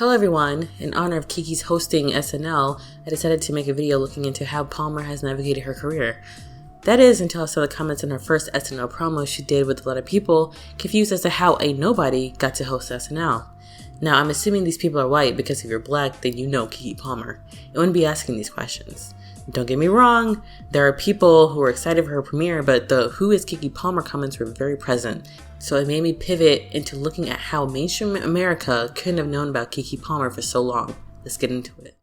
Hello everyone, in honor of Keke's hosting SNL, I decided to make a video looking into how Palmer has navigated her career. That is, until I saw the comments in her first SNL promo she did with a lot of people confused as to how a nobody got to host SNL. Now, I'm assuming these people are white because if you're black, then you know Keke Palmer. You wouldn't be asking these questions. Don't get me wrong, there are people who are excited for her premiere, but the "Who is Keke Palmer" comments were very present. So it made me pivot into looking at how mainstream America couldn't have known about Keke Palmer for so long. Let's get into it.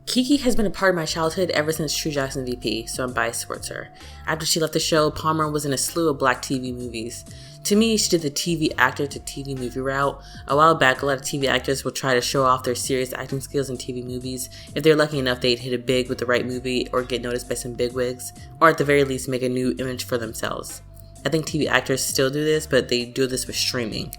Keke has been a part of my childhood ever since True Jackson VP, so I'm biased towards her. After she left the show, Palmer was in a slew of black TV movies. To me, she did the TV actor to TV movie route. A while back, a lot of TV actors will try to show off their serious acting skills in TV movies. If they're lucky enough, they'd hit it big with the right movie or get noticed by some bigwigs, or at the very least make a new image for themselves. I think TV actors still do this, but they do this with streaming.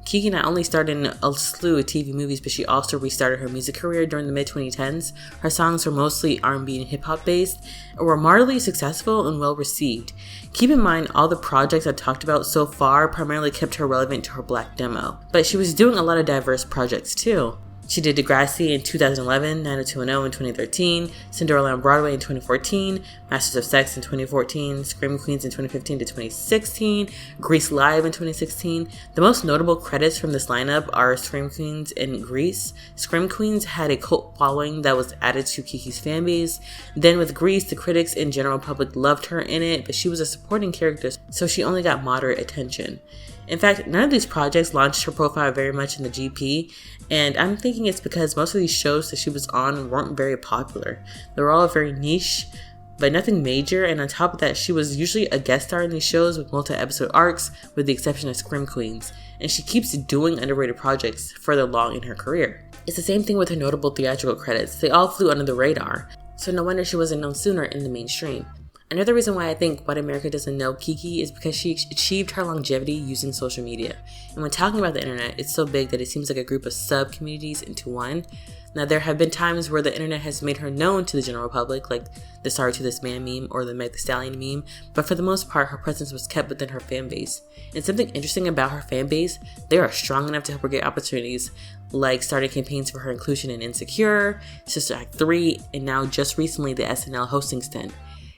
Keke not only starred in a slew of TV movies, but she also restarted her music career during the mid-2010s. Her songs were mostly R&B and hip-hop based, and were moderately successful and well received. Keep in mind, all the projects I've talked about so far primarily kept her relevant to her black demo, but she was doing a lot of diverse projects too. She did Degrassi in 2011, 90210 in 2013, Cinderella on Broadway in 2014, Masters of Sex in 2014, Scream Queens in 2015 to 2016, Grease Live in 2016. The most notable credits from this lineup are Scream Queens and Grease. Scream Queens had a cult following that was added to Keke's fanbase. Then with Grease, the critics and general public loved her in it, but she was a supporting character, so she only got moderate attention. In fact, none of these projects launched her profile very much in the GP, and I'm thinking it's because most of these shows that she was on weren't very popular. They were all very niche, but nothing major, and on top of that, she was usually a guest star in these shows with multi-episode arcs, with the exception of Scream Queens, and she keeps doing underrated projects further along in her career. It's the same thing with her notable theatrical credits. They all flew under the radar, so no wonder she wasn't known sooner in the mainstream. Another reason why I think white America doesn't know Keke is because she achieved her longevity using social media. And when talking about the internet, it's so big that it seems like a group of sub-communities into one. Now, there have been times where the internet has made her known to the general public, like the "Sorry to This Man" meme or the "Meg Thee Stallion" meme, but for the most part, her presence was kept within her fan base. And something interesting about her fan base, they are strong enough to help her get opportunities, like starting campaigns for her inclusion in Insecure, Sister Act 3, and now just recently the SNL hosting stint.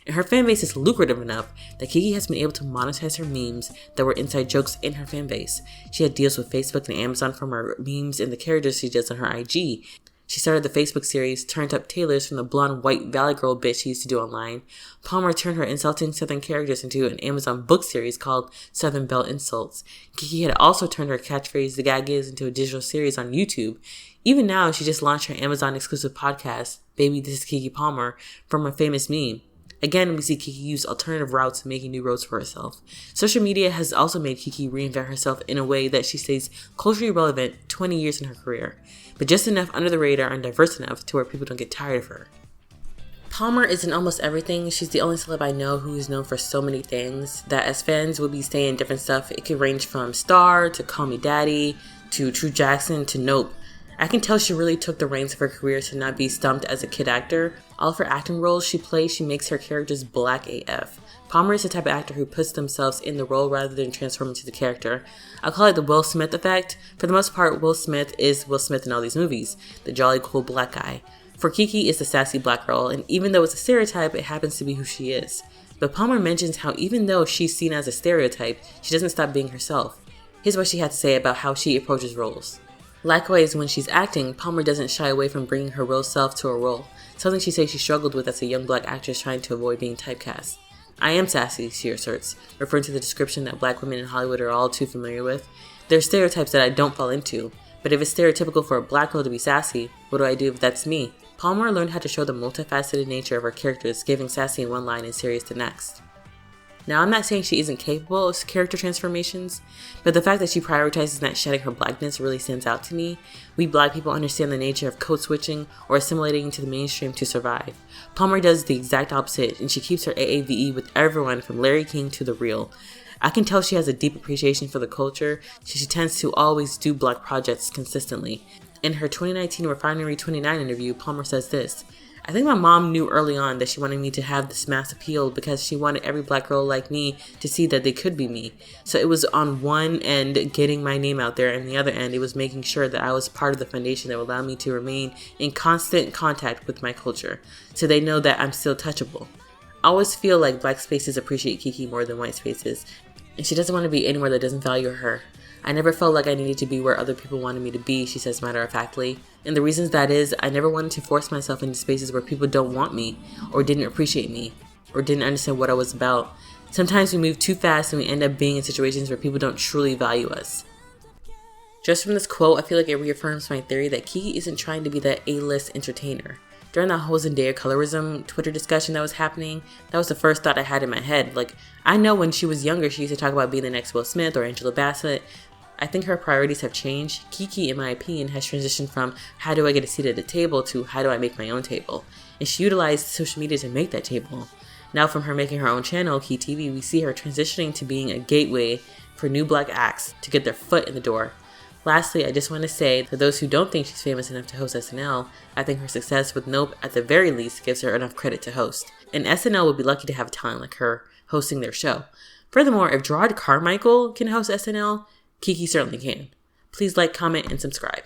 And her fanbase is lucrative enough that Keke has been able to monetize her memes that were inside jokes in her fanbase. She had deals with Facebook and Amazon from her memes and the characters she does on her IG. She started the Facebook series Turned Up Tailors from the blonde white Valley Girl bit she used to do online. Palmer turned her insulting Southern characters into an Amazon book series called Southern Belle Insults. Keke had also turned her catchphrase "The Gag Is" into a digital series on YouTube. Even now, she just launched her Amazon exclusive podcast, Baby This is Keke Palmer, from her famous meme. Again, we see Keke use alternative routes, making new roads for herself. Social media has also made Keke reinvent herself in a way that she stays culturally relevant 20 years in her career, but just enough under the radar and diverse enough to where people don't get tired of her. Palmer is in almost everything. She's the only celeb I know who is known for so many things that as fans will be saying different stuff. It could range from Star to Call Me Daddy to True Jackson to Nope. I can tell she really took the reins of her career to not be stumped as a kid actor. All of her acting roles she plays, she makes her characters black AF. Palmer is the type of actor who puts themselves in the role rather than transforming to the character. I'll call it the Will Smith effect. For the most part, Will Smith is Will Smith in all these movies, the jolly cool black guy. For Keke, it's the sassy black girl, and even though it's a stereotype, it happens to be who she is. But Palmer mentions how even though she's seen as a stereotype, she doesn't stop being herself. Here's what she had to say about how she approaches roles. Likewise, when she's acting, Palmer doesn't shy away from bringing her real self to a role, something she says she struggled with as a young black actress trying to avoid being typecast. "I am sassy," she asserts, referring to the description that black women in Hollywood are all too familiar with. "There are stereotypes that I don't fall into, but if it's stereotypical for a black girl to be sassy, what do I do if that's me?" Palmer learned how to show the multifaceted nature of her characters, giving sassy in one line and serious the next. Now, I'm not saying she isn't capable of character transformations, but the fact that she prioritizes not shedding her blackness really stands out to me. We black people understand the nature of code switching or assimilating into the mainstream to survive. Palmer does the exact opposite, and she keeps her AAVE with everyone from Larry King to The Real. I can tell she has a deep appreciation for the culture, so she tends to always do black projects consistently. In her 2019 Refinery 29 interview, Palmer says this: "I think my mom knew early on that she wanted me to have this mass appeal because she wanted every black girl like me to see that they could be me. So it was on one end getting my name out there, and the other end it was making sure that I was part of the foundation that would allow me to remain in constant contact with my culture, so they know that I'm still touchable. I always feel like black spaces appreciate Keke more than white spaces, and she doesn't want to be anywhere that doesn't value her. I never felt like I needed to be where other people wanted me to be," she says matter-of-factly. And the reasons that is, I never wanted to force myself into spaces where people don't want me, or didn't appreciate me, or didn't understand what I was about. Sometimes we move too fast and we end up being in situations where people don't truly value us. Just from this quote, I feel like it reaffirms my theory that Keke isn't trying to be that A-list entertainer. During that whole Zendaya colorism Twitter discussion that was happening, that was the first thought I had in my head. Like, I know when she was younger, she used to talk about being the next Will Smith or Angela Bassett. I think her priorities have changed. Keke, in my opinion, has transitioned from how do I get a seat at the table to how do I make my own table. And she utilized social media to make that table. Now from her making her own channel, Key TV, we see her transitioning to being a gateway for new black acts to get their foot in the door. Lastly, I just want to say, for those who don't think she's famous enough to host SNL, I think her success with Nope at the very least gives her enough credit to host. And SNL would be lucky to have a talent like her hosting their show. Furthermore, if Gerard Carmichael can host SNL, Keke certainly can. Please like, comment, and subscribe.